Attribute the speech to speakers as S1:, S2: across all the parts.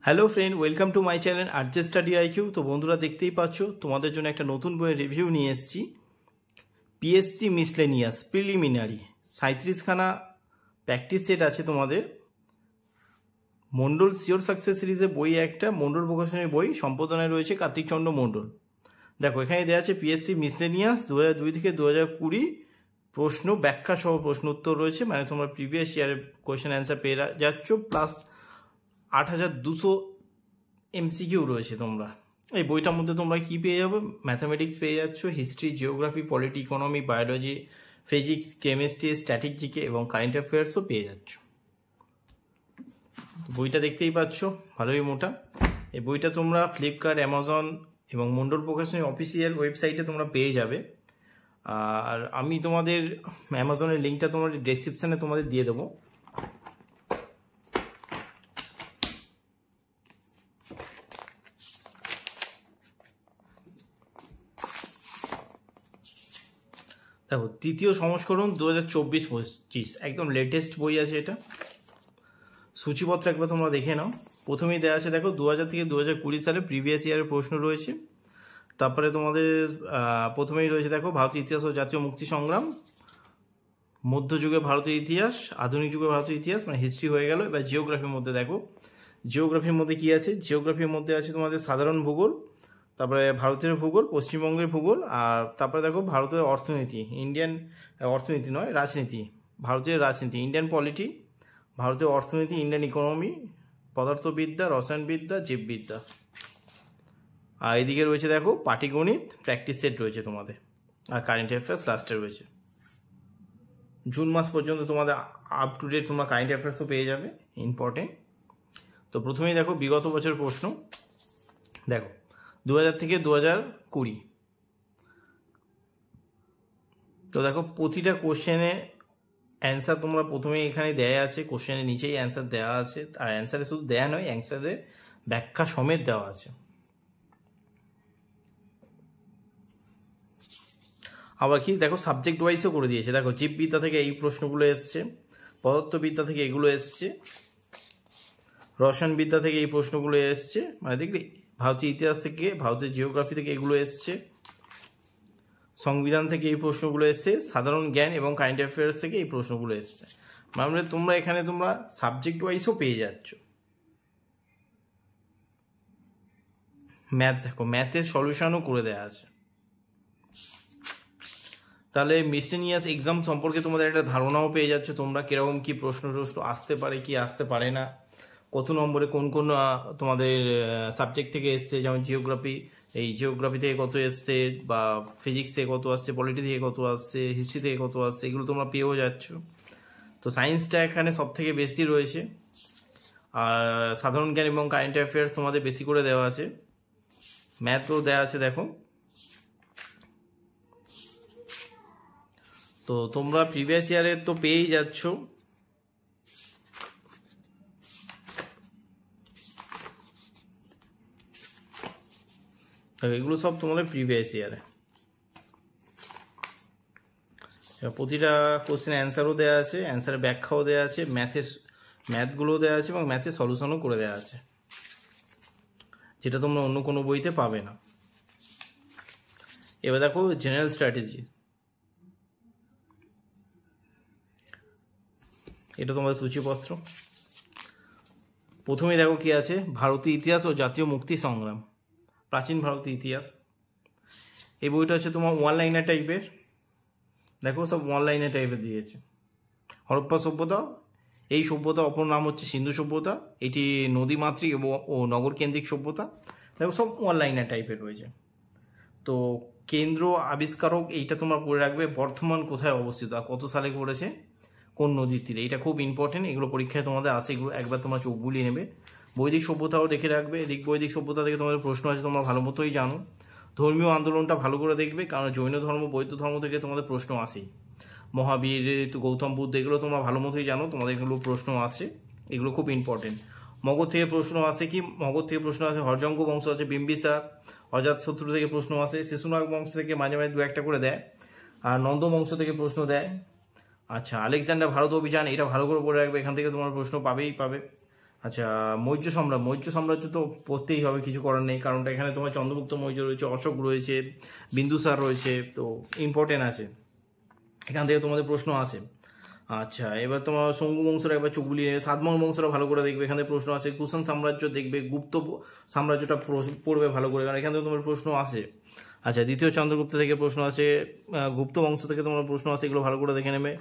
S1: Hello friend, welcome to my channel RJ study IQ. তো বন্ধুরা, দেখতেই পাচ্ছ তোমাদের জন্য একটা নতুন বইয়ের রিভিউ নিয়ে এসেছি। পিএসসি মিসলেনিয়াস প্রিলিমিনারি 37খানা প্র্যাকটিস সেট আছে তোমাদের। মন্ডল সিওর সাকসেস সিরিজের বই একটা, মন্ডল প্রকাশনের বই, সম্পাদনায় রয়েছে কার্তিক চন্দ্র মন্ডল। দেখো, এখানে দেওয়া আছে পিএসসি মিসলেনিয়াস 2002 থেকে 2020 প্রশ্ন ব্যাখ্যা সহ প্রশ্ন উত্তর রয়েছে। মানে তোমরা প্রিভিয়াস ইয়ারের কোয়েশ্চেন অ্যান্সার পেয়ে যাচ্ছ, প্লাস 8200 এমসিকিউ রয়েছে। তোমরা এই বইটার মধ্যে তোমরা কি পেয়ে যাবে? ম্যাথামেটিক্স পেয়ে যাচ্ছ, history, geography, polity, economy, biology, physics, chemistry, static GK এবং কারেন্ট অ্যাফেয়ার্সও পেয়ে যাচ্ছ। বইটা দেখতেই পাচ্ছ, ভালোই মোটা। এই বইটা তোমরা ফ্লিপকার্ট, অ্যামাজন এবং মন্ডল প্রকাশনের অফিসিয়াল ওয়েবসাইটে তোমরা পেয়ে যাবে। আর আমি তোমাদের অ্যামাজনের লিঙ্কটা তোমাদের ডেসক্রিপশানে তোমাদের দিয়ে দেবো। দেখো, তৃতীয় সংস্করণ 2024-25, একদম লেটেস্ট বই আছে এটা। সূচিপত্র একবার তোমরা দেখে নাও। প্রথমেই দেওয়া আছে, দেখো 2000 থেকে 2020 সালে প্রিভিয়াস ইয়ারের প্রশ্ন রয়েছে। তারপরে তোমাদের প্রথমেই রয়েছে, দেখো, ভারতীয় ইতিহাস ও জাতীয় মুক্তি সংগ্রাম, মধ্যযুগে ভারতের ইতিহাস, আধুনিক যুগে ভারতের ইতিহাস, মানে হিস্ট্রি হয়ে গেল। এবার জিওগ্রাফির মধ্যে দেখো, জিওগ্রাফির মধ্যে কি আছে? জিওগ্রাফির মধ্যে আছে তোমাদের সাধারণ ভূগোল, তারপরে ভারতের ভূগোল, পশ্চিমবঙ্গের ভূগোল, আর তারপরে দেখো ভারতের অর্থনীতি, ইন্ডিয়ান অর্থনীতি নয়, রাজনীতি, ভারতের রাজনীতি, ইন্ডিয়ান পলিটি, ভারতের অর্থনীতি, ইন্ডিয়ান ইকোনমি, পদার্থবিদ্যা, রসায়নবিদ্যা, জীববিদ্যা। আর এদিকে রয়েছে দেখো পাটিগণিত প্র্যাকটিস সেট রয়েছে তোমাদের, আর কারেন্ট অ্যাফেয়ার্স লাস্টে রয়েছে। জুন মাস পর্যন্ত তোমাদের আপ টু ডেট তোমরা কারেন্ট অ্যাফেয়ার্সও পেয়ে যাবে, ইম্পর্টেন্ট। তো প্রথমেই দেখো বিগত বছরের প্রশ্ন। দেখো 2000 থেকে 2020। তো দেখো, প্রতিটা কোশ্চেনে অ্যান্সার তোমরা প্রথমে এখানে দেয়া আছে, কোশ্চেনের নিচেই অ্যান্সার দেওয়া আছে। আর অ্যান্সারে শুধু দেয়া নয়, অ্যান্সারে ব্যাখ্যা সমেত দেওয়া আছে। আবার কি দেখো, সাবজেক্ট ওয়াইজও করে দিয়েছে। দেখো, জীববিদ্যা থেকে এই প্রশ্নগুলো এসছে, পদার্থবিদ্যা থেকে এগুলো এসছে, রসায়নবিদ্যা থেকে এই প্রশ্নগুলো এসছে, মানে দেখলি ভারতীয় ইতিহাস থেকে, ভারতের জিওগ্রাফি থেকে এগুলো এসছে, সংবিধান থেকে এই প্রশ্নগুলো এসছে, সাধারণ জ্ঞান এবং কারেন্ট অ্যাফেয়ার্স থেকে এই প্রশ্নগুলো এসছে। মানে তোমরা এখানে তোমরা সাবজেক্ট ওয়াইজও পেয়ে যাচ্ছ। ম্যাথ দেখো, ম্যাথের সলিউশনও করে দেওয়া আছে। তাহলে মিসলেনিয়াস এক্সাম সম্পর্কে তোমাদের একটা ধারণাও পেয়ে যাচ্ছ তোমরা, কিরকম কি প্রশ্ন আসতে পারে, কি আসতে পারে না, কত নম্বরে কোন কোন তোমাদের সাবজেক্ট থেকে এসছে। যেমন জিওগ্রাফি, এই জিওগ্রাফি থেকে কত এসছে, বা ফিজিক্স থেকে কত আসছে, পলিটি থেকে কত আসছে, হিস্ট্রি থেকে কত আসছে, এগুলো তোমরা পেয়েও যাচ্ছ। তো সায়েন্সটা এখানে সব থেকে বেশি রয়েছে, আর সাধারণ জ্ঞান এবং কারেন্ট অ্যাফেয়ার্স তোমাদের বেশি করে দেওয়া আছে, ম্যাথও দেওয়া আছে। দেখো, তো তোমরা প্রিভিয়াস ইয়ারে তো পেয়েই যাচ্ছ। এগুলো সব তোমাদের প্রিভিয়াস ইয়ারে। প্রতিটা কোশ্চেন অ্যান্সারও দেওয়া আছে, অ্যান্সারের ব্যাখ্যাও দেওয়া আছে, ম্যাথগুলোও দেওয়া আছে এবং ম্যাথের সলিউশনও করে দেওয়া আছে, যেটা তোমরা অন্য কোনো বইতে পাবে না। এবার দেখো জেনারেল স্ট্র্যাটেজি, এটা তোমাদের সূচিপত্র। প্রথমেই দেখো কি আছে, ভারতীয় ইতিহাস ও জাতীয় মুক্তি সংগ্রাম, প্রাচীন ভারতীয় ইতিহাস। এই বইটা হচ্ছে তোমার ওয়ান লাইনার টাইপের। দেখো, সব ওয়ান লাইনার টাইপের দিয়েছে। হরপ্পা সভ্যতা, এই সভ্যতা অপর নাম হচ্ছে সিন্ধু সভ্যতা, এটি নদীমাতৃক ও নগরকেন্দ্রিক সভ্যতা। দেখো, সব ওয়ান লাইনার টাইপের রয়েছে। তো কেন্দ্র আবিষ্কারক, এইটা তোমরা পড়ে রাখবে, বর্ধমান কোথায় অবস্থিত আর কত সালে করেছে, কোন নদীর তীরে, এটা খুব ইম্পর্টেন্ট। এগুলো পরীক্ষায় তোমাদের আসে, এগুলো একবার তোমরা চোখ বুলিয়ে নেবে। বৈদিক সভ্যতাও দেখে রাখবে, বৈদিক সভ্যতা থেকে তোমাদের প্রশ্ন আছে, তোমরা ভালো মতোই জানো। ধর্মীয় আন্দোলনটা ভালো করে দেখবে, কারণ জৈন ধর্ম, বৌদ্ধ ধর্ম থেকে তোমাদের প্রশ্ন আসেই। মহাবীর, গৌতম বুদ্ধ, এগুলো তোমরা ভালো মতোই জানো, তোমাদের এগুলো প্রশ্ন আসে, এগুলো খুব ইম্পর্টেন্ট। মগধ থেকে প্রশ্ন আসে কি, মগধ থেকে প্রশ্ন আসে, হরজঙ্গ বংশ আছে, বিম্বিসার, অজাতশত্রু থেকে প্রশ্ন আসে, শিশুনাগ বংশ থেকে মাঝে মাঝে দু একটা করে দেয়, আর নন্দ বংশ থেকে প্রশ্ন দেয়। আচ্ছা, আলেকজান্ডার ভারত অভিযান, এটা ভালো করে পড়ে রাখবে, এখান থেকে তোমার প্রশ্ন পাবেই পাবে। আচ্ছা, মৌর্য সাম্রাজ্য তো পড়তেই হবে, কিছু করার নেই, কারণটা এখানে তোমার চন্দ্রগুপ্ত মৌর্য রয়েছে, অশোক রয়েছে, বিন্দুসার রয়েছে, তো ইম্পর্টেন্ট আছে, এখান থেকে তোমাদের প্রশ্ন আসে। আচ্ছা, এবার তোমার শঙ্গু বংশরা একবার চোখ বুলিয়ে নেবে, সাতবাহন বংশরা ভালো করে দেখবে, এখানে প্রশ্ন আছে। কুষাণ সাম্রাজ্য দেখবে, গুপ্ত সাম্রাজ্যটা পড়বে ভালো করে, কারণ এখান থেকে তোমার প্রশ্ন আসে। আচ্ছা, দ্বিতীয় চন্দ্রগুপ্ত থেকে প্রশ্ন আছে, গুপ্ত বংশ থেকে তোমার প্রশ্ন আছে, এগুলো ভালো করে দেখে নেবে।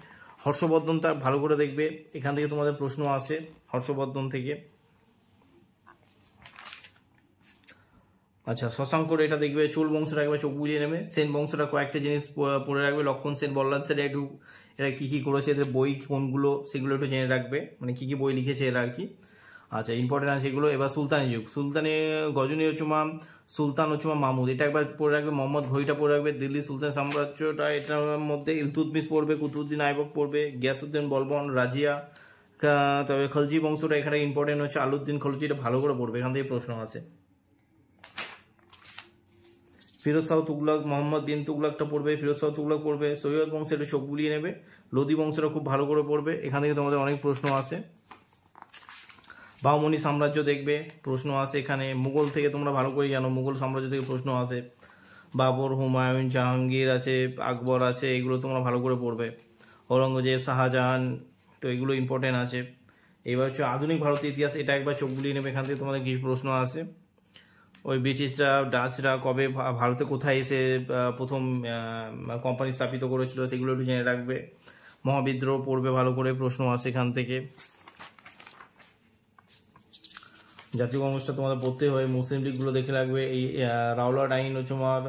S1: হর্ষবর্ধনটা ভালো করে দেখবে, এখান থেকে তোমাদের প্রশ্ন আসে হর্ষবর্ধন থেকে। আচ্ছা, শশাঙ্কর এটা দেখবে। চোল বংশটা একবার চোখ বুলিয়ে নেবে। সেন বংশটা কয়েকটা জিনিস পড়ে রাখবে, লক্ষণ সেন, বল্লাদ সেন, একটু এরা কী কী করেছে, এদের বই কোনগুলো সেগুলো একটু জেনে রাখবে, মানে কী কী বই লিখেছে এরা আর কি। আচ্ছা, ইম্পর্টেন্ট আছে এগুলো। এবার সুলতানি যুগ, গজনী সুলতান মাহমুদ, এটা একবার পড়ে রাখবে। মোহাম্মদ ঘড়িটা পড়ে রাখবে। দিল্লি সুলতান সাম্রাজ্যটা, এটার মধ্যে ইলতুৎমিশ পড়বে, কুতুবউদ্দিন আইবক পড়বে, গিয়াসউদ্দিন বলবন, রাজিয়া। তবে খলজি বংশটা এখানে ইম্পর্টেন্ট হচ্ছে আলাউদ্দিন খলজি, এটা ভালো করে পড়বে, এখান থেকে প্রশ্ন আছে। ফিরোজ শাহ তুগলক, মোহাম্মদ বিন তুগলকটা পড়বে, ফিরোজ শাহ তুগলক পড়বে। সৈয়দ বংশ এটা চোখ বুলিয়ে নেবে। লোদি বংশটা খুব ভালো করে পড়বে, এখান থেকে তোমাদের অনেক প্রশ্ন আসে। বামনি সাম্রাজ্য দেখবে, প্রশ্ন আসে এখানে। মুঘল থেকে তোমরা ভালো করে জানো, মুঘল সাম্রাজ্য থেকে প্রশ্ন আসে। বাবর, হুমায়ুন, জাহাঙ্গীর আছে, আকবর আছে, এগুলো তোমরা ভালো করে পড়বে। ঔরঙ্গজেব, শাহজাহান, তো এগুলো ইম্পর্টেন্ট আছে। এবার হচ্ছে আধুনিক ভারতের ইতিহাস, এটা একবার চোখ বুলিয়ে নেবে, এখান থেকে তোমাদের কিছু প্রশ্ন আসে। ওই ব্রিটিশরা, ডাচরা কবে ভারতে কোথায় এসে প্রথম কোম্পানি স্থাপিত করেছিল, সেগুলো একটু জেনে রাখবে। মহাবিদ্রোহ পড়বে ভালো করে, প্রশ্ন আসে এখান থেকে। জাতীয় কংগ্রেসটা তোমাদের পড়তে হয়। মুসলিম লীগগুলো দেখে রাখবে। এই রাওলাট আইন হচ্ছে তোমার,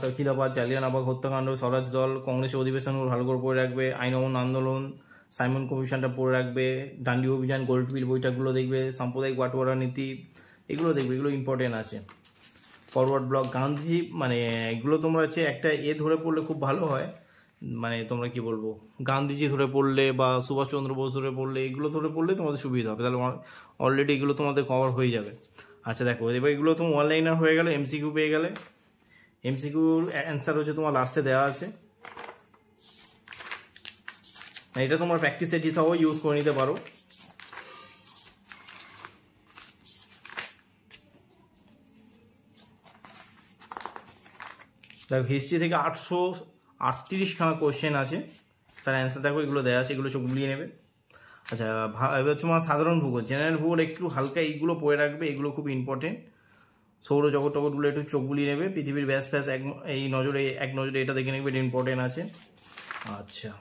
S1: তকিলাবাদ, জালিয়ানবাগ হত্যাকাণ্ড, স্বরাজ দল, কংগ্রেসের অধিবেশনগুলো ভালো করে পড়ে রাখবে। আইন অমান্য আন্দোলন, সাইমন কমিশনটা পড়ে রাখবে। ডান্ডি অভিযান, গোল্ডফিল্ড বইটাগুলো দেখবে। সাম্প্রদায়িক বাটোয়ারা নীতি, এগুলো দেখবে, এগুলো ইম্পর্টেন্ট আছে। ফরওয়ার্ড ব্লক, গান্ধী, মানে এগুলো তোমরা হচ্ছে একটা ধরে পড়লে খুব ভালো হয়, মানে তোমরা কি বলবো, গান্ধীজি ধরে পড়লে বা সুভাষচন্দ্র বোস ধরে পড়লে, এগুলো ধরে পড়লে তোমাদের সুবিধা হবে, তাহলে অলরেডি এগুলো তোমাদের কভার হয়ে যাবে। আচ্ছা দেখো, এবার এগুলো তুমি অনলাইনার হয়ে গেলে, এমসিকিউ পেয়ে গেলে। এমসিকিউর অ্যান্সার হচ্ছে তোমার লাস্টে দেওয়া আছে, এটা তোমার প্র্যাকটিস সেট হিসাবেও ইউজ করে নিতে পারো। দেখো, হিস্ট্রি থেকে 838খানা কোয়েশ্চেন আছে, তার অ্যান্সার দেখো, এগুলো দেওয়া আছে, এগুলো চোখ বুলিয়ে নেবে। আচ্ছা, এবার তোমার সাধারণ ভূগোল, জেনারেল ভূগোল একটু হালকা, এইগুলো পড়ে রাখবে, এগুলো খুব ইম্পর্টেন্ট। সৌরজগৎ টগৎগুলো একটু চোখ বুলিয়ে নেবে। পৃথিবীর ব্যাস ফ্যাস এক নজরে এটা দেখে নেবে, এটা ইম্পর্টেন্ট আছে। আচ্ছা,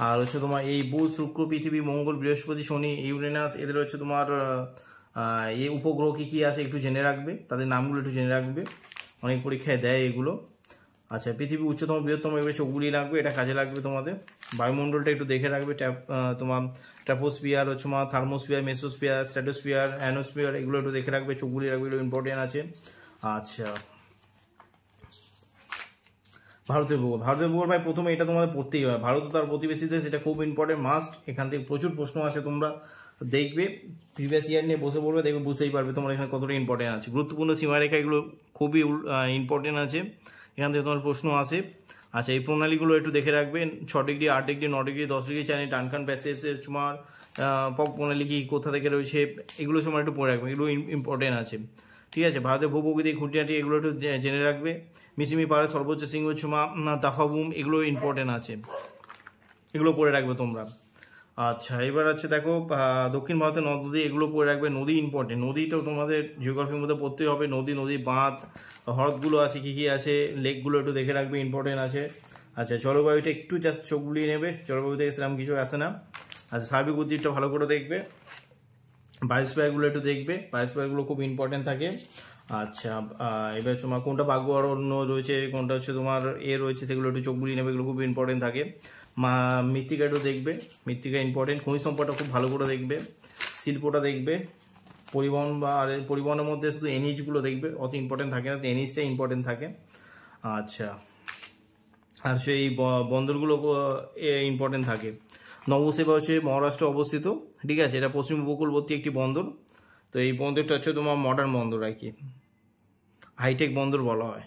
S1: আর হচ্ছে তোমার এই বুধ, শুক্র, পৃথিবী, মঙ্গল, বৃহস্পতি, শনি, ইউরেনাস, এদের হচ্ছে তোমার এই উপগ্রহ কী কী আছে একটু জেনে রাখবে, তাদের নামগুলো একটু জেনে রাখবে, অনেক পরীক্ষায় দেয় এগুলো। আচ্ছা, পৃথিবী উচ্চতম বৃহত্তম, এবার চোখ বুলিয়ে রাখবে, এটা কাজে লাগবে তোমাদের। বায়ুমণ্ডলটা একটু দেখে রাখবে, তোমার ট্রাপোস্ফিয়ার হচ্ছে তোমার, থার্মোস্ফিয়ার, মেসোস্ফিয়ার, স্ট্র্যাটোস্ফিয়ার, অ্যানোস্ফিয়ার, এগুলো একটু দেখে রাখবে, চোখ বুলিয়ে রাখবে, এগুলো ইম্পর্টেন্ট আছে। আচ্ছা, ভারতের ভূগোল ভাই প্রথমে এটা তোমাদের পড়তেই হয়। ভারত ও তার প্রতিবেশী দেশ, এটা খুব ইম্পর্টেন্ট, মাস্ট। এখান থেকে প্রচুর প্রশ্ন আছে, তোমরা দেখবে প্রিভিয়াস ইয়ার নিয়ে বসে পড়বে, দেখবে বুঝতেই পারবে তোমার এখানে কতটা ইম্পর্টেন্ট আছে। গুরুত্বপূর্ণ সীমারেখা, এগুলো খুবই ইম্পর্টেন্ট আছে, এখান থেকে তোমার প্রশ্ন আসে। আচ্ছা, এই প্রণালীগুলো একটু দেখে রাখবেন। 6 degree, 8 degree, 9 degree, 10 degree channel, Duncan passage, তোমার পক প্রণালী কি কোথা থেকে রয়েছে, এগুলো সময় একটু পড়ে রাখবে, এগুলো ইম্পর্টেন্ট আছে। ঠিক আছে, ভারতের ভূপ্রকৃতি, খুঁটিনাটি, এগুলো একটু জেনে রাখবে। মিসিমি পাহাড়ের সর্বোচ্চ শৃঙ্গ চুমা, দাফাবুম, এগুলো ইম্পর্টেন্ট আছে, এগুলো পড়ে রাখবে তোমরা। আচ্ছা, এবার হচ্ছে দেখো, দক্ষিণ ভারতের নদ নদী, এগুলো পড়ে রাখবে। নদী ইম্পর্টেন্ট, নদীটাও তোমাদের জিওগ্রাফির মধ্যে পড়তেই হবে। নদী, বাঁধ, হ্রদগুলো আছে, কী কী আছে, লেকগুলো একটু দেখে রাখবে, ইম্পর্টেন্ট আছে। আচ্ছা, জলবায়ুটা একটু জাস্ট চোখ বুলিয়ে নেবে, জলবায়ু থেকে সেরকম কিছু আসে না। আচ্ছা, সার্বিক উদ্ভিদটা ভালো করে দেখবে। বায়োস্ফিয়ারগুলো একটু দেখবে, বায়োস্ফিয়ারগুলো খুব ইম্পর্টেন্ট থাকে। আচ্ছা, এবার তোমার কোনটা বাগবারণ্য রয়েছে, কোনটা হচ্ছে তোমার রয়েছে, সেগুলো একটু চোখ বুলিয়ে নেবে, এগুলো খুব ইম্পর্টেন্ট থাকে। মৃত্তিকা একটু দেখবে, মৃত্তিকা ইম্পর্টেন্ট। খনিজ সম্পদটা খুব ভালো করে দেখবে। শিল্পটা দেখবে। পরিবহন পরিবহনের মধ্যে শুধু এনএইচগুলো দেখবে, অত ইম্পর্টেন্ট থাকে না, এনএইচটা ইম্পর্টেন্ট থাকে। আচ্ছা, আর সেই বন্দরগুলো ইম্পর্টেন্ট থাকে। নবসেবা হচ্ছে মহারাষ্ট্রে অবস্থিত, ঠিক আছে, এটা পশ্চিম উপকূলবর্তী একটি বন্দর। তো এই বন্দরটা হচ্ছে তোমার মডার্ন বন্দর আর কি, হাইটেক বন্দর বলা হয়।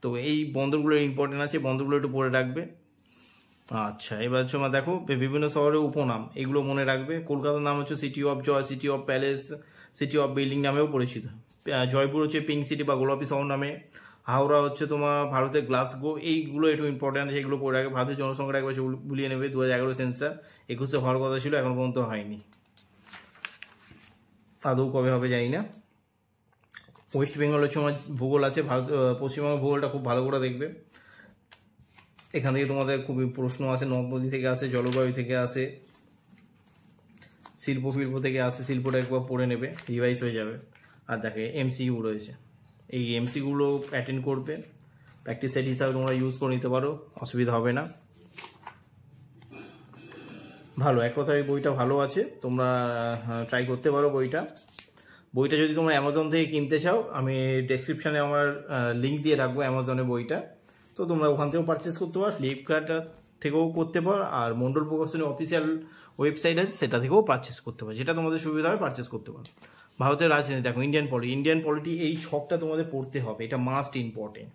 S1: তো এই বন্দরগুলো ইম্পর্টেন্ট আছে, বন্দরগুলো একটু পড়ে রাখবে। আচ্ছা, এবার হচ্ছে আমার দেখো বিভিন্ন শহরের উপনাম এগুলো মনে রাখবে। কলকাতার নাম হচ্ছে city of joy, city of palace, city of building নামেও পরিচিত। জয়পুর হচ্ছে পিঙ্ক সিটি বা গোলাপি শহর নামে। হাওড়া হচ্ছে তোমার ভারতের গ্লাসগো। এইগুলো একটু ইম্পর্টেন্ট আছে, এগুলো পড়ে রাখবে। ভারতের জনসংখ্যা একবার বুলিয়ে নেবে। 2011 সেন্সার 21 হওয়ার কথা ছিল, এখন পর্যন্ত হয়নি, আদৌ কবে হবে জানি না। ওয়েস্ট বেঙ্গল হচ্ছে আমার ভূগোল আছে। পশ্চিমবঙ্গের ভূগোলটা খুব ভালো করে দেখবে। এখান থেকে তোমাদের খুবই প্রশ্ন আছে, নদ নদী থেকে আসে, জলবায়ু থেকে আসে, শিল্প থেকে আসে। শিল্পটা একবার পড়ে নেবে, রিভাইজ হয়ে যাবে। আর দেখে এমসিকিউ রয়েছে, এই এমসিকিউগুলো অ্যাটেন্ড করবে, প্র্যাকটিস সেট হিসাবে তোমরা ইউজ করে নিতে পারো, অসুবিধা হবে না। ভালো, এক কথায় বইটা ভালো আছে, তোমরা ট্রাই করতে পারো বইটা যদি তোমরা অ্যামাজন থেকে কিনতে চাও, আমি ডেসক্রিপশানে আমার লিঙ্ক দিয়ে রাখবো অ্যামাজনের বইটা, তো তোমরা ওখান থেকেও পারচেস করতে পারো, ফ্লিপকার্ট থেকেও করতে পারো, আর মন্ডল প্রকাশনের অফিসিয়াল ওয়েবসাইট আছে সেটা থেকেও পারচেস করতে পারো, যেটা তোমাদের সুবিধা হয় পারচেস করতে পারো। ভারতের রাজনীতি দেখো, ইন্ডিয়ান পলিটি এই ছকটা তোমাদের পড়তে হবে, এটা মাস্ট ইম্পর্টেন্ট,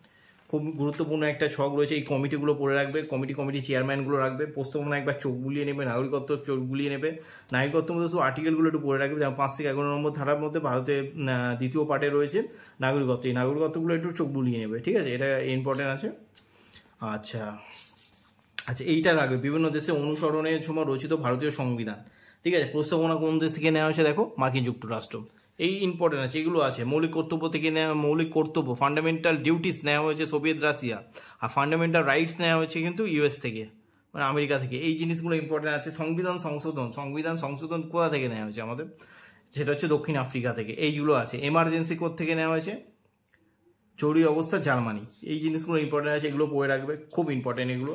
S1: খুব গুরুত্বপূর্ণ একটা ছক রয়েছে। এই কমিটিগুলো পড়ে রাখবে, কমিটি চেয়ারম্যানগুলো রাখবে। প্রস্তাবনা একবার চোখ বুলিয়ে নেবে, নাগরিকত্ব চোখ বুলিয়ে নেবে। নাগরিকত্ব মধ্যে শুধু আর্টিকেলগুলো একটু পড়ে রাখবে, যেমন 5 থেকে 11 নম্বর ধারার মধ্যে ভারতের দ্বিতীয় পার্টে রয়েছে নাগরিকত্ব। এই নাগরিকত্বগুলো একটু চোখ বুলিয়ে নেবে, ঠিক আছে, এটা ইম্পর্টেন্ট আছে। আচ্ছা, এইটা রাখবে, বিভিন্ন দেশে অনুসরণের সময় রচিত ভারতীয় সংবিধান, ঠিক আছে। প্রস্তাবনা কোন দেশ থেকে নেওয়া হয়েছে দেখো, মার্কিন যুক্তরাষ্ট্র। এই ইম্পর্টেন্ট আছে, এগুলো আছে। মৌলিক কর্তব্য ফান্ডামেন্টাল ডিউটিস নেওয়া হয়েছে সোভিয়েত রাশিয়া, আর ফান্ডামেন্টাল রাইটস নেওয়া হয়েছে কিন্তু ইউএস থেকে, মানে আমেরিকা থেকে। এই জিনিসগুলো ইম্পর্টেন্ট আছে। সংবিধান সংশোধন কোথা থেকে নেওয়া হয়েছে আমাদের, সেটা হচ্ছে দক্ষিণ আফ্রিকা থেকে। এইগুলো আছে। এমার্জেন্সি কোড থেকে নেওয়া হয়েছে, জরুরি অবস্থা জার্মানি। এই জিনিসগুলো ইম্পর্টেন্ট আছে, এগুলো পড়ে রাখবে, খুব ইম্পর্টেন্ট এগুলো।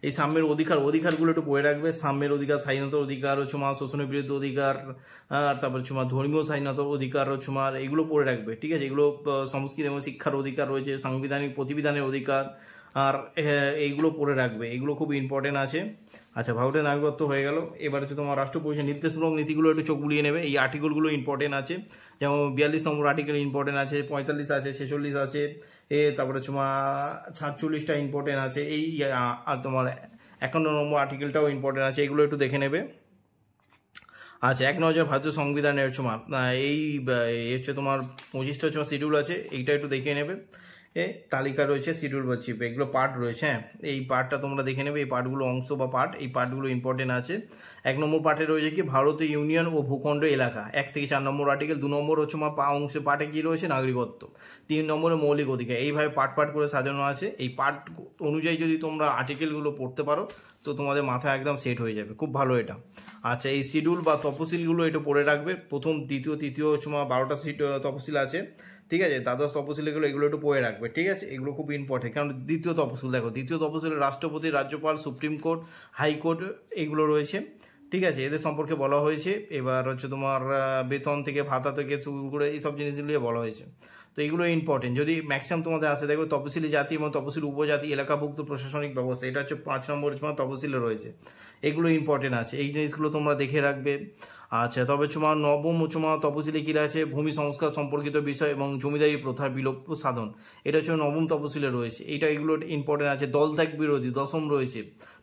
S1: এই সাম্যের অধিকারগুলো একটু পড়ে রাখবে। সাম্যের অধিকার, স্বাধীনতার অধিকার হচ্ছে মা, শোষণের বিরুদ্ধে অধিকার, আর তারপর হচ্ছে ধর্মীয় স্বাধীনতার অধিকার হচ্ছে মার, এগুলো পড়ে রাখবে, ঠিক আছে। এগুলো সংস্কৃতি এবং শিক্ষার অধিকার রয়েছে, সাংবিধানিক প্রতিবিধানের অধিকার, আর এইগুলো পড়ে রাখবে, এগুলো খুব ইম্পর্টেন্ট আছে। আচ্ছা, ভারতের নাগরিকত্ব হয়ে গেল। এবার হচ্ছে তোমার রাষ্ট্র পরিষদ নির্দেশমূলক নীতিগুলো একটু চোখ বুলিয়ে নেবে। এই আর্টিকেলগুলো ইম্পর্টেন্ট আছে, যেমন 42 নম্বর আর্টিকেল ইম্পর্টেন্ট আছে, 45 আছে, 46 আছে, তারপরে তোমার 47টা ইম্পর্টেন্ট আছে। এই আর তোমার 51 নম্বর আর্টিকেলটাও ইম্পর্টেন্ট আছে, এগুলো একটু দেখে নেবে। আচ্ছা, 1 নজর ভারতীয় সংবিধানের সময় এই হচ্ছে তোমার 25টা হচ্ছে শিডিউল আছে, এইটা একটু দেখে নেবে। তালিকা রয়েছে, শিডিউল বা চিপ, এগুলো পার্ট রয়েছে। হ্যাঁ, এই পার্টটা তোমরা দেখে নেবে, এই পার্টগুলো অংশ বা পার্ট, এই পার্টগুলো ইম্পর্টেন্ট আছে। 1 নম্বর পার্টে রয়েছে কি, ভারতীয় ইউনিয়ন ও ভূখণ্ড এলাকা, 1 থেকে 4 নম্বর আর্টিকেল। 2 নম্বর হচ্ছে অংশে পার্টে কি রয়েছে, নাগরিকত্ব। 3 নম্বরে মৌলিক অধিকার। এইভাবে পার্ট করে সাজানো আছে। এই পার্ট অনুযায়ী যদি তোমরা আর্টিকেলগুলো পড়তে পারো, তো তোমাদের মাথা একদম সেট হয়ে যাবে, খুব ভালো এটা। আচ্ছা, এই শিডিউল বা তফসিলগুলো একটু পড়ে রাখবে। প্রথম, দ্বিতীয়, তৃতীয় হচ্ছে 12টা তফসিল আছে, ঠিক আছে। দ্বাদশ তফসিলগুলো এগুলো একটু পড়ে রাখবে, ঠিক আছে। এগুলো খুব ইম্পর্টেন্ট, কারণ দ্বিতীয় তফসিল দেখো, দ্বিতীয় তফসিলে রাষ্ট্রপতি, রাজ্যপাল, সুপ্রিম কোর্ট, হাইকোর্ট এগুলো রয়েছে, ঠিক আছে। এদের সম্পর্কে বলা হয়েছে। এবার হচ্ছে তোমার বেতন থেকে ভাতা থেকে শুরু করে এইসব জিনিসগুলো বলা হয়েছে, তো এগুলো ইম্পর্টেন্ট। যদি ম্যাক্সিমাম তোমাদের আসে দেখো, তপশিলি জাতি এবং তপশিলি উপজাতি এলাকাভুক্ত প্রশাসনিক ব্যবস্থা, এটা হচ্ছে 5 নম্বর তপশিলে রয়েছে, এগুলো ইম্পর্টেন্ট আছে। এই জিনিসগুলো তোমরা দেখে রাখবে। আচ্ছা, তবে তোমার নবম তপশিলে কি আছে, ভূমি সংস্কার সম্পর্কিত বিষয় এবং জমিদারি প্রথার বিলোপ সাধন, এটা হচ্ছে নবম তপশিলে রয়েছে। এগুলো ইম্পর্টেন্ট আছে। দল ত্যাগ বিরোধী 10ম রয়েছে।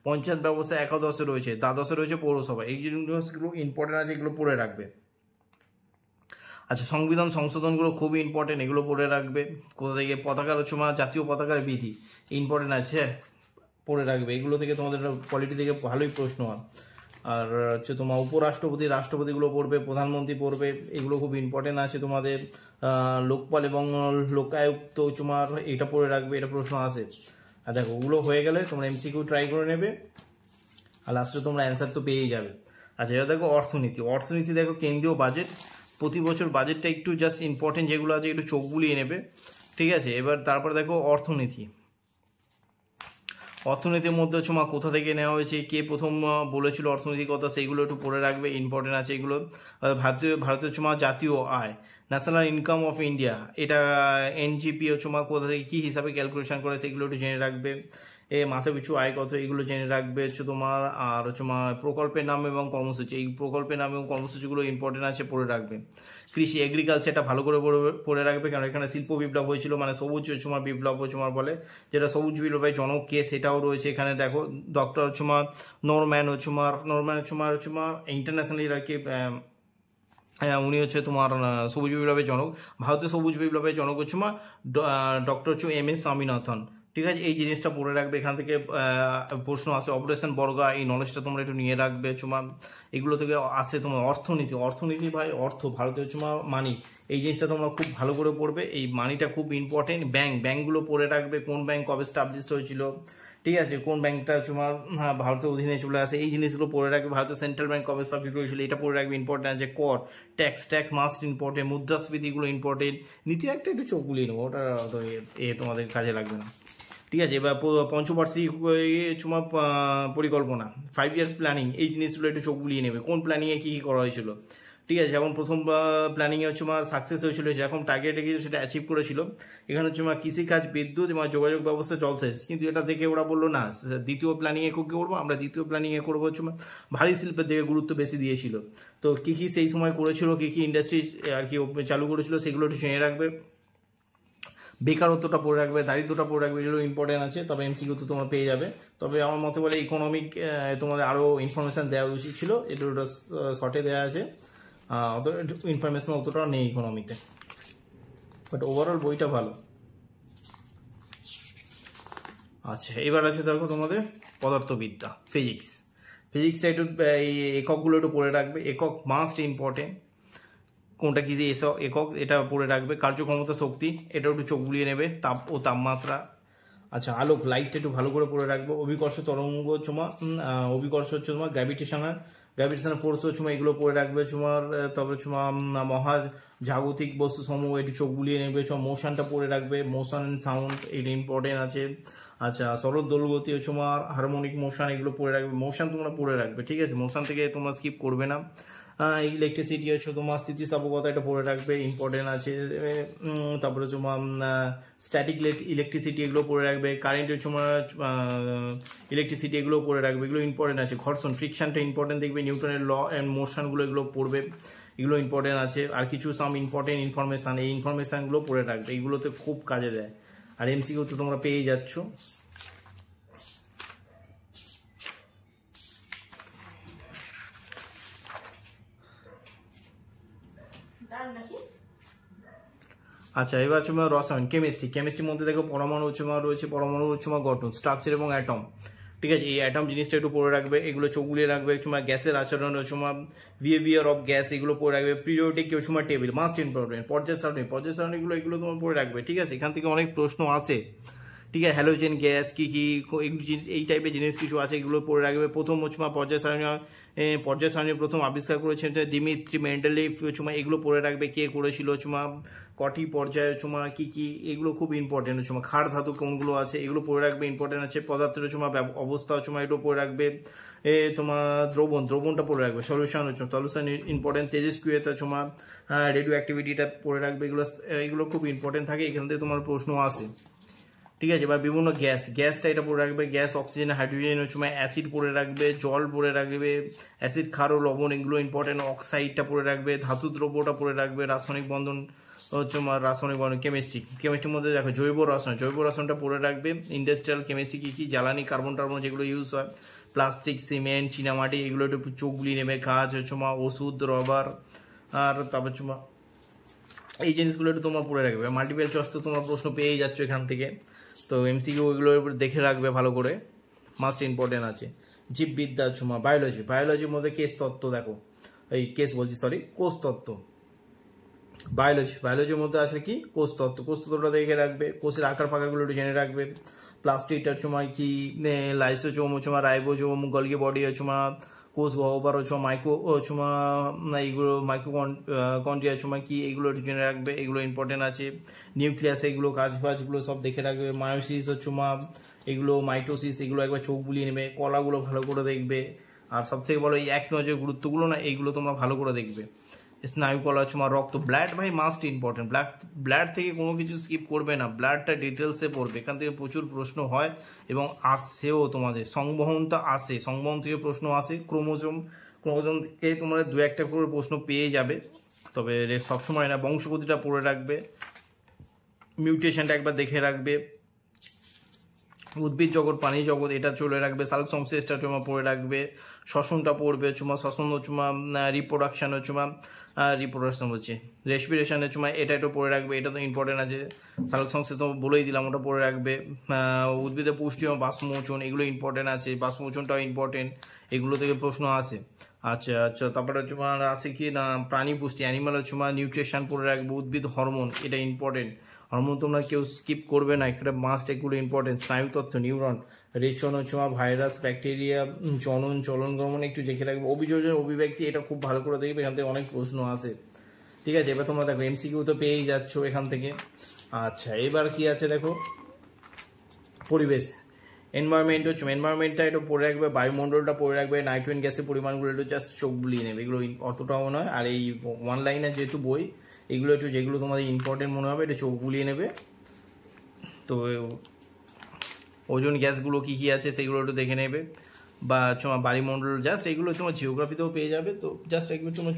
S1: পঞ্চায়েত ব্যবস্থা 11 রয়েছে। 12 রয়েছে পৌরসভা। এই জিনিসগুলো ইম্পর্টেন্ট আছে, এগুলো পড়ে রাখবে। আচ্ছা, সংবিধান সংশোধনগুলো খুবই ইম্পর্টেন্ট, এগুলো পড়ে রাখবে। কোথা থেকে, পতাকার হচ্ছে জাতীয় পতাকার বিধি ইম্পর্টেন্ট আছে, পড়ে রাখবে। এগুলো থেকে তোমাদের পলিটি থেকে ভালোই প্রশ্ন হয়। আর হচ্ছে তোমার রাষ্ট্রপতিগুলো পড়বে, প্রধানমন্ত্রী পড়বে, এগুলো খুব ইম্পর্টেন্ট আছে তোমাদের। লোকপাল এবং লোকায়ুক্ত তোমার এটা পড়ে রাখবে, এটা প্রশ্ন আসে। আর দেখো, ওগুলো হয়ে গেলে তোমরা এমসিকিউ ট্রাই করে নেবে, আর লাস্টে তোমরা অ্যান্সার তো পেয়েই যাবে। আচ্ছা, এটা দেখো অর্থনীতি দেখো, কেন্দ্রীয় বাজেট, প্রতি বছর বাজেটটা একটু জাস্ট ইম্পর্টেন্ট যেগুলো আছে একটু চোখ বুলিয়ে নেবে, ঠিক আছে। এবার তারপর দেখো অর্থনীতির মধ্যে হচ্ছে কোথা থেকে নেওয়া হয়েছে, কে প্রথম বলেছিল অর্থনৈতিক কথা, সেইগুলো একটু পড়ে রাখবে, ইম্পর্টেন্ট আছে এগুলো। ভারতের হচ্ছে জাতীয় আয়, ন্যাশনাল ইনকাম অফ ইন্ডিয়া, এটা এনজিপি হচ্ছে কোথা থেকে কী হিসাবে ক্যালকুলেশন করে, সেগুলো একটু জেনে রাখবে। মাথা পিছু আয় কত এগুলো জেনে রাখবে হচ্ছে তোমার। আর হচ্ছে প্রকল্পের নাম এবং কর্মসূচি, এই প্রকল্পের নাম এবং কর্মসূচিগুলো ইম্পর্টেন্ট আছে, পড়ে রাখবে। কৃষি এগ্রিকালচারটা ভালো করে পড়ে রাখবে, কারণ এখানে শিল্প বিপ্লব হয়েছিল, মানে সবুজ বিপ্লব বলে, যেটা সবুজ বিপ্লবের জনক কে সেটাও রয়েছে এখানে। দেখো ডক্টর নরম্যান ইন্টারন্যাশনালি আর কি, উনি হচ্ছে তোমার সবুজ বিপ্লবের জনক, ভারতের সবুজ বিপ্লবের জনক হচ্ছে ডক্টর MS স্বামীনাথন। ঠিক আছে, এই জিনিসটা পড়ে রাখবে, এখান থেকে প্রশ্ন আসে। অপারেশন বর্গা, এই নলেজটা তোমরা একটু নিয়ে রাখবে। এগুলো থেকে আসে তোমার অর্থনীতি ভাই, ভারতের মানি, এই জিনিসটা তোমরা খুব ভালো করে পড়বে। এই মানিটা খুব ইম্পর্টেন্ট। ব্যাংকগুলো পড়ে রাখবে, কোন ব্যাংক কবে স্টাবলিশড হয়েছিল, ঠিক আছে, কোন ব্যাংকটা ভারতের অধীনে চলে আসে, এই জিনিসগুলো পড়ে রাখবে। ভারতের সেন্ট্রাল ব্যাংক কবে স্থাপিত হয়েছিল এটা পড়ে রাখবে, ইম্পর্টেন্ট আছে। কর, ট্যাক্স মাস্ট ইম্পর্টেন্ট, মুদ্রাস্ফীতিগুলো ইম্পর্টেন্ট। নীতি একটা একটু চোখ বুলিয়ে নেবো, ওটা তোমাদের কাজে লাগবে না। ঠিক আছে, এবার পঞ্চবার্ষিক পরিকল্পনা, 5 ইয়ার্স প্ল্যানিং, এই জিনিসগুলো একটু চোখ বুলিয়ে নেবে। কোন প্ল্যানিংয়ে কী কী করা হয়েছিল, ঠিক আছে, যেমন প্রথম প্ল্যানিংয়ে সাকসেস হয়েছিল, যেরকম টার্গেট রেখেছিল সেটা অ্যাচিভ করেছিল। এখানে কৃষিকাজ, বিদ্যুৎ এবং যোগাযোগ ব্যবস্থা, জলসেচ, কিন্তু এটা দেখে ওরা বললো না দ্বিতীয় প্ল্যানিংয়ে কী করবো আমরা, দ্বিতীয় প্ল্যানিংয়ে করবো ভারী শিল্পের দিকে গুরুত্ব বেশি দিয়েছিল। তো কী কী সেই সময় করেছিল, কী কী ইন্ডাস্ট্রি আর কি চালু করেছিল, সেগুলো একটু জেনে রাখবে। বেকারত্বটা পড়ে রাখবে, দারিদ্রটা পড়ে রাখবে, এগুলো ইম্পর্টেন্ট আছে। তবে MCQ তো তোমরা পেয়ে যাবে। তবে আমার মতে বলে ইকোনমিক তোমাদের আরও ইনফরমেশান দেওয়া উচিত ছিল, এটা শর্টে দেওয়া আছে, অত ইনফরমেশন অতটাও নেই ইকোনমিতে, বাট ওভারঅল বইটা ভালো। আচ্ছা, এবার আছে দেখো তোমাদের পদার্থবিদ্যা, ফিজিক্সটা একটু এই এককগুলো একটু পড়ে রাখবে। একক মাস্ট ইম্পর্টেন্ট, কোনটা কি যে একক এটা পড়ে রাখবে। কার্যক্ষমতা, শক্তি, এটাও একটু চোখ বুলিয়ে নেবে। তাপ ও তাপমাত্রা, আচ্ছা আলোক, লাইটটা একটু ভালো করে পড়ে রাখবো। অভিকর্ষ তরঙ্গ অভিকর্ষ হচ্ছে তোমার গ্র্যাভিটেশনাল ফোর্স এগুলো পড়ে রাখবে তবে মহাজাগতিক বস্তু সমূহ একটু চোখ বুলিয়ে নেবে। মোশনটা পড়ে রাখবে, মোশন অ্যান্ড সাউন্ড, এটা ইম্পর্টেন্ট আছে। আচ্ছা, শরৎ দোলগতি হারমোনিক মোশন, এগুলো পড়ে রাখবে। মোশন তোমরা পড়ে রাখবে, ঠিক আছে, মোশন থেকে তোমরা স্কিপ করবে না। ইলেকট্রিসিটি তোমার স্থিতিস্থাপকতা, এটা পড়ে রাখবে, ইম্পর্টেন্ট আছে। তারপরে স্ট্যাটিক ইলেকট্রিসিটি, এগুলো পড়ে রাখবে। কারেন্টের ইলেকট্রিসিটি, এগুলো পড়ে রাখবে, এগুলো ইম্পর্টেন্ট আছে। ঘর্ষণ, ফ্রিকশনটা ইম্পর্টেন্ট দেখবে। নিউটনের ল অ্যান্ড মোশনগুলো, এগুলো পড়বে, এগুলো ইম্পর্টেন্ট আছে। আর কিছু ইম্পর্টেন্ট ইনফরমেশান, এই ইনফরমেশানগুলো পড়ে রাখবে, এইগুলোতে খুব কাজে দেয়। আর MCQ তো তোমরা পেয়ে যাচ্ছ। আচ্ছা, এবার রসায়ন, কেমিস্ট্রির মধ্যে দেখো পরমাণু রয়েছে, পরমাণু গঠন, স্ট্রাকচার এবং অ্যাটম, ঠিক আছে, এই অ্যাটম জিনিসটা একটু পড়ে রাখবে, এগুলো চোখ বুলিয়ে রাখবে। গ্যাসের আচরণ, বিহেভিয়ার অফ গ্যাস, এগুলো পড়ে রাখবে। Periodic table must important. পর্যায় সারণীগুলো এগুলো তোমার পড়ে রাখবে, ঠিক আছে, এখান থেকে অনেক প্রশ্ন আসে, ঠিক আছে। হ্যালোজেন গ্যাস কি এই টাইপের জিনিস কিছু আছে, এগুলো পড়ে রাখবে। প্রথম পর্যায় সারণী প্রথম আবিষ্কার করেছেন দিমিত্রি মেন্ডেলিভ, এগুলো পড়ে রাখবে, কে করেছিল, কটি পর্যায়ে কি এগুলো খুব ইম্পর্টেন্ট। ক্ষার ধাতু কোনগুলো আছে, এগুলো পড়ে রাখবে, ইম্পর্টেন্ট আছে। পদার্থের অবস্থা এগুলো পড়ে রাখবে। তোমার দ্রবণটা পড়ে রাখবে। Solution important. তেজস্ক্রিয়তা রেডিও অ্যাক্টিভিটিটা পড়ে রাখবে, এগুলো খুব ইম্পর্টেন্ট থাকে, এখান থেকে তোমার প্রশ্ন আসে, ঠিক আছে। বা বিভিন্ন গ্যাসটা এটা পড়ে রাখবে। গ্যাস, অক্সিজেন, হাইড্রোজেন, অ্যাসিড পড়ে রাখবে, জল পড়ে রাখবে, অ্যাসিড, ক্ষার ও লবণ, এগুলো ইম্পর্টেন্ট। অক্সাইডটা পড়ে রাখবে, ধাতু দ্রব্যটা পড়ে রাখবে। রাসায়নিক বন্ধন কেমিস্ট্রির মধ্যে দেখো জৈব রসায়নটা পড়ে রাখবে। ইন্ডাস্ট্রিয়াল কেমিস্ট্রি কি জ্বালানি, কার্বন যেগুলো ইউজ হয়, প্লাস্টিক, সিমেন্ট, চীনামাটি, এগুলো একটু চোখ বুলিয়ে নেবে। কাজ ওষুধ, রবার, আর তারপর এই জিনিসগুলো একটু তোমরা পড়ে রাখবে। মাল্টিপল চয়েস তো তোমরা প্রশ্ন পেয়েই যাচ্ছ এখান থেকে, তো MCQ ওইগুলোর উপর দেখে রাখবে ভালো করে, মাস্ট ইম্পর্টেন্ট আছে। জীববিদ্যা, বায়োলজির মধ্যে কোষ তত্ত্ব। বায়োলজির মধ্যে আছে কি কোষ তত্ত্বটা দেখে রাখবে। কোষের আকার ফাঁকারগুলো একটু জেনে রাখবে। প্লাস্টিকটার কি লাইসোজোম, রাইবোজোম, গলগি বডি, কোষ গহ্বর, এইগুলো মাইক্রোকন্ড্রিয়া কি, এগুলো একটু জেনে রাখবে, এগুলো ইম্পর্টেন্ট আছে। নিউক্লিয়াস, এগুলো কাজবাজগুলো সব দেখে রাখবে। মায়োসিস, এগুলো মাইটোসিস, এগুলো একবার চোখ বুলিয়ে নেবে। কলাগুলো ভালো করে দেখবে। আর সব থেকে বলো এই এক নজর গুরুত্বগুলো না, এইগুলো তোমরা ভালো করে দেখবে। স্নায়ুকলা হচ্ছে রক্ত, ব্লাড ভাই মাস্ট ইম্পর্টেন্ট, ব্লাড থেকে কোনো কিছু স্কিপ করবে না, ব্লাডটা ডিটেলসে পড়বে, এখান থেকে প্রচুর প্রশ্ন হয় এবং আসছেও তোমাদের। সংবহনটা আসে, সংবহন থেকে প্রশ্ন আসে, ক্রোমোজোম থেকে তোমরা 2-1টা করে প্রশ্ন পেয়ে যাবে, তবে সবসময় না। বংশগতিটা পড়ে রাখবে, মিউটেশনটা একবার দেখে রাখবে, উদ্ভিদ জগৎ প্রাণী জগৎ এটা চলে রাখবে, সালোকসংশ্লেষটা তোমার পড়ে রাখবে, শ্বসনটা পড়বে, শ্বসন রিপ্রোডাকশন রিপ্রোডাকশন হচ্ছে রেসপিরেশনের এটা একটু পড়ে রাখবে, এটা তো ইম্পর্টেন্ট আছে। সালোকসংশ্লেষ তো বলেই দিলাম, ওটা পড়ে রাখবে। উদ্ভিদের পুষ্টি এবং বাষ্পমোচন এগুলো ইম্পর্টেন্ট আছে, বাষ্পমোচনটাও ইম্পর্টেন্ট, এগুলো থেকে প্রশ্ন আসে। আচ্ছা আচ্ছা, তারপরে তোমার আছে কি না প্রাণী পুষ্টি, অ্যানিমাল নিউট্রিশন পড়ে রাখবে, উদ্ভিদ হরমোন এটা ইম্পর্টেন্ট, হরমোন তোমরা কেউ স্কিপ করবে না, এখানে মাস্ট এগুলো ইম্পর্টেন্ট। স্নায়ুতত্ত্ব, নিউরন, রেচন ভাইরাস, ব্যাকটেরিয়া, চলন গমন একটু দেখে রাখবে, অভিযোজন অভিব্যক্তি এটা খুব ভালো করে দেখবে, এখান থেকে অনেক প্রশ্ন আসে। ঠিক আছে, এবার তোমরা দেখো এমসিকিউ তো পেয়েই যাচ্ছ এখান থেকে। আচ্ছা, এবার কি আছে দেখো, পরিবেশ, এনভায়রনমেন্ট এনভায়রনমেন্টটা একটু পড়ে রাখবে, বায়ুমণ্ডলটা পড়ে রাখবে, নাইট্রোজেন গ্যাসের পরিমাণগুলো একটু জাস্ট চোখ বুলিয়ে নেবে, এগুলো অতটাও নয়। আর এই ওয়ান লাইনের যেহেতু বই, এগুলো একটু যেগুলো তোমাদের ইম্পর্টেন্ট মনে হবে একটু চোখ বুলিয়ে নেবে। তো ওজোন গ্যাসগুলো কী কী আছে সেগুলো একটু দেখে নেবে, বা তোমার বায়ুমণ্ডল জাস্ট এগুলো তোমার জিওগ্রাফিতেও পেয়ে যাবে, তো জাস্ট এগুলো তোমার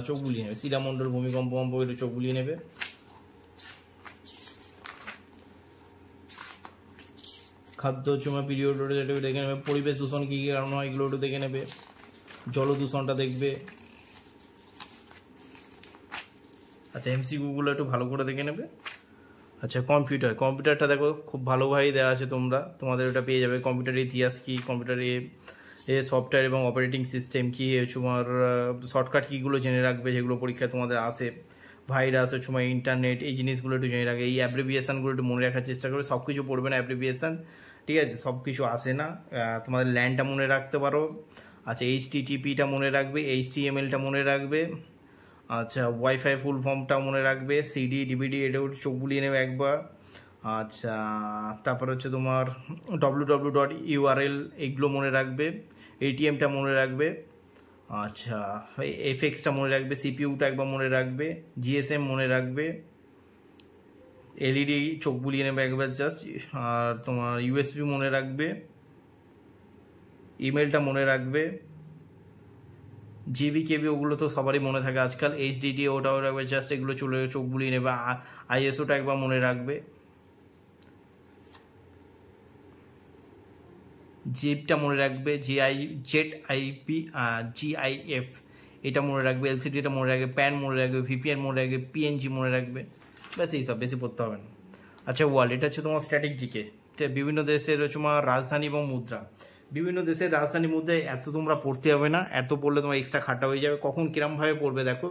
S1: চোখ বুলিয়ে নেবে। শিলামণ্ডল, ভূমিকম্প একটু চোখ বুলিয়ে নেবে। খাদ্য পিরিয়ড একটু দেখে নেবে, পরিবেশ দূষণ কী কী কারণ হয় এগুলো একটু দেখে নেবে, জল দূষণটা দেখবে। আচ্ছা, এমসিকিউগুলো একটু ভালো করে দেখে নেবে। আচ্ছা, কম্পিউটারটা দেখো খুব ভালোভাবেই দেওয়া আছে, তোমাদের ওটা পেয়ে যাবে। কম্পিউটারের ইতিহাস কী, কম্পিউটারে সফটওয়্যার এবং অপারেটিং সিস্টেম কী, তোমার শর্টকাট কীগুলো জেনে রাখবে যেগুলো পরীক্ষায় তোমাদের আসে, ভাইরাস ইন্টারনেট, এই জিনিসগুলো একটু জেনে রাখবে। এই অ্যাব্রিভিয়েশনগুলো একটু মনে রাখার চেষ্টা করবে, সব কিছু পড়বে না অ্যাব্রিভিয়েশন, ঠিক আছে, সব কিছু আসে না। তোমাদের ল্যান্ডটা মনে রাখতে পারো। আচ্ছা, HTTPটা মনে রাখবে, HTMLটা মনে রাখবে। আচ্ছা, ওয়াইফাই ফুল ফর্মটা মনে রাখবে, CD DVD এটাও চোখ বুলিয়ে নেবে একবার। আচ্ছা, তারপর তোমার www.url এগুলো মনে রাখবে, ATMটা মনে রাখবে। আচ্ছা, FX-টা মনে রাখবে, CPU-টা একবার মনে রাখবে, GSM মনে রাখবে, LED চোখ বুলিয়ে নেবে একবার জাস্ট। আর তোমার USB মনে রাখবে, ইমেলটা মনে রাখবে, জিবি কেবি ওগুলো তো সবারই মনে থাকে আজকাল, HDD ওটাও রাখবে জাস্ট, এগুলো চোখ বুলিয়ে নেবে। ISO-টা একবার মনে রাখবে, জিপটা মনে রাখবে, GIF এটা মনে রাখবে, LCD-টা মনে রাখবে, প্যান মনে রাখবে, VPN মনে রাখবে, PNG মনে রাখবে, ব্যাস এইসব, বেশি পড়তে হবে না। আচ্ছা, ওয়ার্ল্ড, এটা হচ্ছে তোমার স্ট্র্যাটেজিকে, বিভিন্ন দেশের তোমার রাজধানী এবং মুদ্রা, বিভিন্ন দেশের রাজধানী মুদ্রায় এত তোমরা পড়তে হবে না, এত পড়লে তোমার এক্সট্রা খাটা হয়ে যাবে। কখন কিরমভাবে পড়বে দেখো,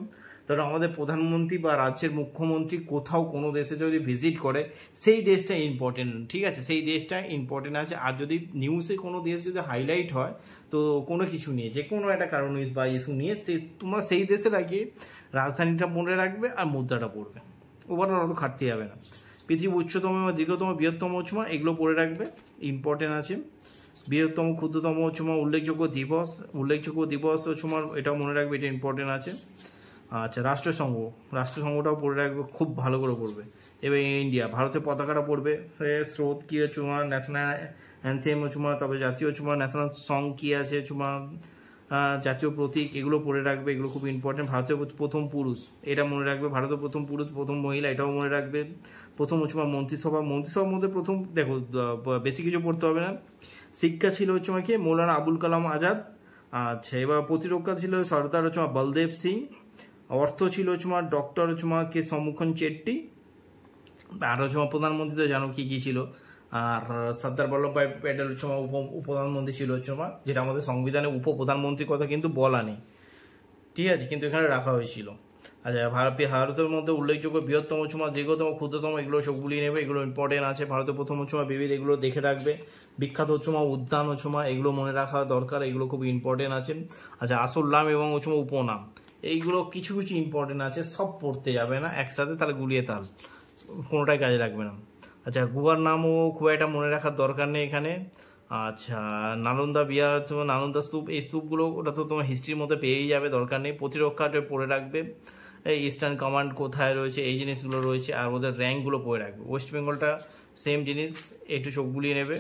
S1: ধরো আমাদের প্রধানমন্ত্রী বা রাজ্যের মুখ্যমন্ত্রী কোথাও কোনো দেশে যদি ভিজিট করে, সেই দেশটা ইম্পর্টেন্ট, ঠিক আছে, সেই দেশটা ইম্পর্টেন্ট আছে। আর যদি নিউজে কোনো দেশ যদি হাইলাইট হয়, তো কোনো কিছু নিয়ে, যে কোনো একটা কারণ বা ইস্যু নিয়ে, তোমরা সেই দেশের আগে রাজধানীটা মনে রাখবে আর মুদ্রাটা পড়বে, ওভারঅল অত খাটতে যাবে না। পৃথিবীর উচ্চতম এবং দীর্ঘতম বৃহত্তম এগুলো পড়ে রাখবে, ইম্পর্টেন্ট আছে। বৃহত্তম ক্ষুদ্রতম উল্লেখযোগ্য দিবস এটাও মনে রাখবে, এটা ইম্পর্টেন্ট আছে। আচ্ছা, রাষ্ট্রসংঘটাও পড়ে রাখবে, খুব ভালো করে পড়বে। এবার ইন্ডিয়া, ভারতের পতাকাটা পড়বে, স্রোত কী আছে ন্যাশনাল অ্যান্থেম তবে জাতীয় ন্যাশনাল সং কী আছে জাতীয় প্রতীক, এগুলো পড়ে রাখবে, এগুলো খুব ইম্পর্টেন্ট। ভারতের প্রথম পুরুষ এটা মনে রাখবে, ভারতের প্রথম পুরুষ, প্রথম মহিলা এটাও মনে রাখবে। প্রথম মন্ত্রিসভার মধ্যে প্রথম, দেখো বেশি কিছু পড়তে হবে না। শিক্ষা ছিল কি মৌলানা আবুল কালাম আজাদ। আচ্ছা, এবার প্রতিরক্ষা ছিল সর্দার বলদেব সিং। অর্থ ছিল ডক্টর কে সমুখন চেট্টি। আর প্রধানমন্ত্রী তো জানো কি ছিল, আর সর্দার বল্লভভাই প্যাটেল উপপ্রধানমন্ত্রী ছিল যেটা আমাদের সংবিধানে উপপ্রধানমন্ত্রীর কথা কিন্তু বলা নেই, ঠিক আছে, কিন্তু এখানে রাখা হয়েছিল। আচ্ছা, ভারতের মধ্যে উল্লেখযোগ্য বৃহত্তম দীর্ঘতম ক্ষুদ্রতম এগুলো সব গুলিয়ে নেবে, এগুলো ইম্পর্টেন্ট আছে। ভারতের প্রথম বিবিধ এগুলো দেখে রাখবে। বিখ্যাত উদ্যান এগুলো মনে রাখা দরকার, এগুলো খুব ইম্পর্টেন্ট আছে। আচ্ছা, আসল নাম এবং উপনাম এইগুলো কিছু কিছু ইম্পর্টেন্ট আছে, সব পড়তে যাবে না একসাথে, তাহলে গুলিয়ে তাল কোনোটাই কাজে লাগবে না। আচ্ছা, গুহার নামও খুব একটা মনে রাখার দরকার নেই এখানে। আচ্ছা, নালন্দা বিহার, তোমার নালন্দা স্তূপ, এই স্তূপগুলো ওটা তো তোমার হিস্ট্রির মধ্যে পেয়েই যাবে, দরকার নেই। প্রতিরক্ষাটা পড়ে রাখবে, এই ইস্টার্ন কমান্ড কোথায় রয়েছে এই জিনিসগুলো রয়েছে, আর ওদের র্যাঙ্কগুলো পড়ে রাখবে। ওয়েস্ট বেঙ্গলটা সেম জিনিস, একটু চোখ বুলিয়ে নেবে।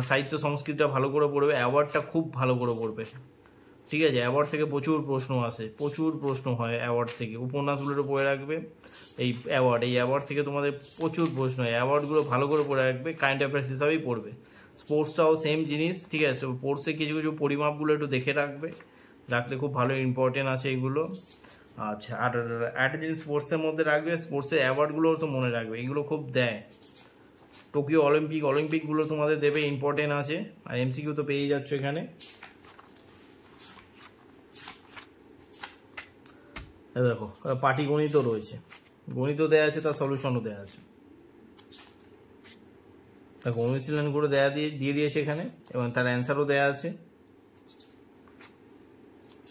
S1: সাহিত্য সংস্কৃতিটা ভালো করে পড়বে, অ্যাওয়ার্ডটা খুব ভালো করে পড়বে, ঠিক আছে? অ্যাওয়ার্ড থেকে প্রচুর প্রশ্ন আসে, প্রচুর প্রশ্ন হয় অ্যাওয়ার্ড থেকে। উপন্যাসগুলো পড়ে রাখবে, এই অ্যাওয়ার্ড থেকে তোমাদের প্রচুর প্রশ্ন হয়, অ্যাওয়ার্ডগুলো ভালো করে পড়ে রাখবে, কারেন্ট অ্যাফেয়ার্স হিসাবেই পড়বে। স্পোর্টসটাও সেম জিনিস, ঠিক আছে? স্পোর্টসে কিছু কিছু পরিমাপগুলো একটু দেখে রাখবে, রাখলে খুব ভালো ইম্পর্টেন্ট আছে এইগুলো। আচ্ছা, আর একটা জিনিস স্পোর্টসের মধ্যে রাখবে, স্পোর্টসের অ্যাওয়ার্ডগুলোও তো মনে রাখবে, এগুলো খুব দেয়। টোকিও অলিম্পিকগুলো তোমাদের দেবে, ইম্পর্টেন্ট আছে। আর এমসিকিউ তো পেয়েই যাচ্ছ এখানে। দেখো পাটিগণিতও রয়েছে, গণিত দেওয়া আছে, তার সলিউশনও দেওয়া আছে। দেখো অনুশীলনগুলো দিয়ে দিয়েছে এখানে, এবং তার অ্যান্সারও দেওয়া আছে।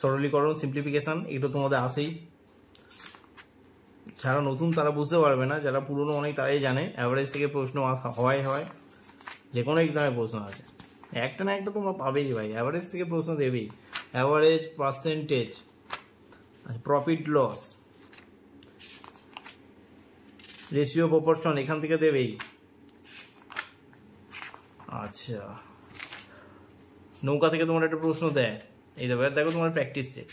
S1: সরলীকরণ, সিম্পলিফিকেশন, এগুলো তোমাদের আসেই। যারা নতুন তারা বুঝতে পারবে না, যারা পুরনো অনেক তারাই জানে। অ্যাভারেজ থেকে প্রশ্ন হয়, যে কোনো এক্সামে প্রশ্ন আছে, একটা না একটা তোমরা পাবেই ভাই, অ্যাভারেজ থেকে প্রশ্ন দেবেই। Average, percentage, profit loss, ratio, proportion, এখান থেকে দেবেই। আচ্ছা, নৌকা থেকে তোমার একটা প্রশ্ন দেয়, এই দেখো তোমার প্র্যাকটিস সেট।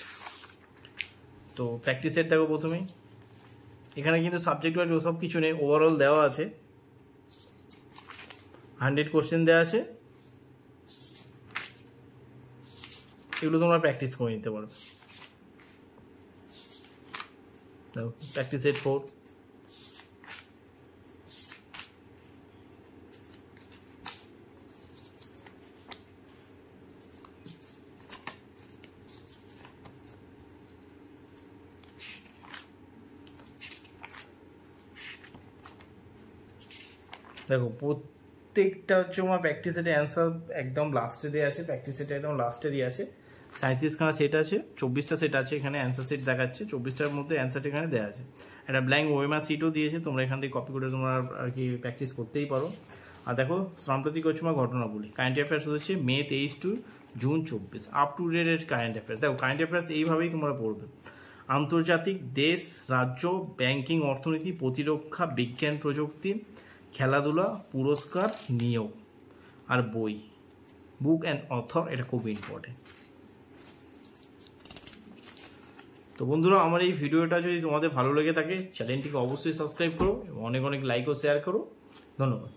S1: তো প্র্যাকটিস সেট দেখো প্রথমেই, এখানে কিন্তু সাবজেক্ট ওয়াইজ ওসব কিছু নেই, ওভারঅল দেওয়া আছে। 100 কোশ্চেন দেওয়া আছে, এগুলো তোমরা প্র্যাকটিস করে নিতে পারো। দেখো প্র্যাকটিস সেট 4। দেখো প্রত্যেকটা হচ্ছে আমার প্র্যাকটিস সেটে অ্যান্সার একদম লাস্টে দেওয়া আছে, প্র্যাকটিস সেটে একদম লাস্টে দিয়ে আছে। 37খানা সেট আছে, 24টা সেট আছে এখানে, অ্যান্সার সেট দেখাচ্ছে, 24টার মধ্যে অ্যান্সারটা এখানে দেওয়া আছে। একটা ব্ল্যাঙ্ক ওএমআর সিটও দিয়েছে, তোমরা এখান থেকে কপি করে তোমরা আর কি প্র্যাকটিস করতেই পারো। আর দেখো সাম্প্রতিক হচ্ছে আমার ঘটনাবলী, কারেন্ট অ্যাফেয়ার্স হচ্ছে মে 23 টু জুন 24, আপ টু ডেটের কারেন্ট অ্যাফেয়ার্স। দেখো কারেন্ট অ্যাফেয়ার্স এইভাবেই তোমরা পড়বে। আন্তর্জাতিক, দেশ, রাজ্য, ব্যাংকিং, অর্থনীতি, প্রতিরক্ষা, বিজ্ঞান প্রযুক্তি, খেলাধুলা, পুরস্কার, নিয়োগ, আর বই, বুক অ্যান্ড অথর, এটা খুব ইম্পর্টেন্ট। তো বন্ধুরা, আমার এই ভিডিওটা যদি তোমাদের ভালো লেগে থাকে, চ্যানেলটিকে অবশ্যই সাবস্ক্রাইব করো এবং অনেক অনেক লাইক ও শেয়ার করো। ধন্যবাদ।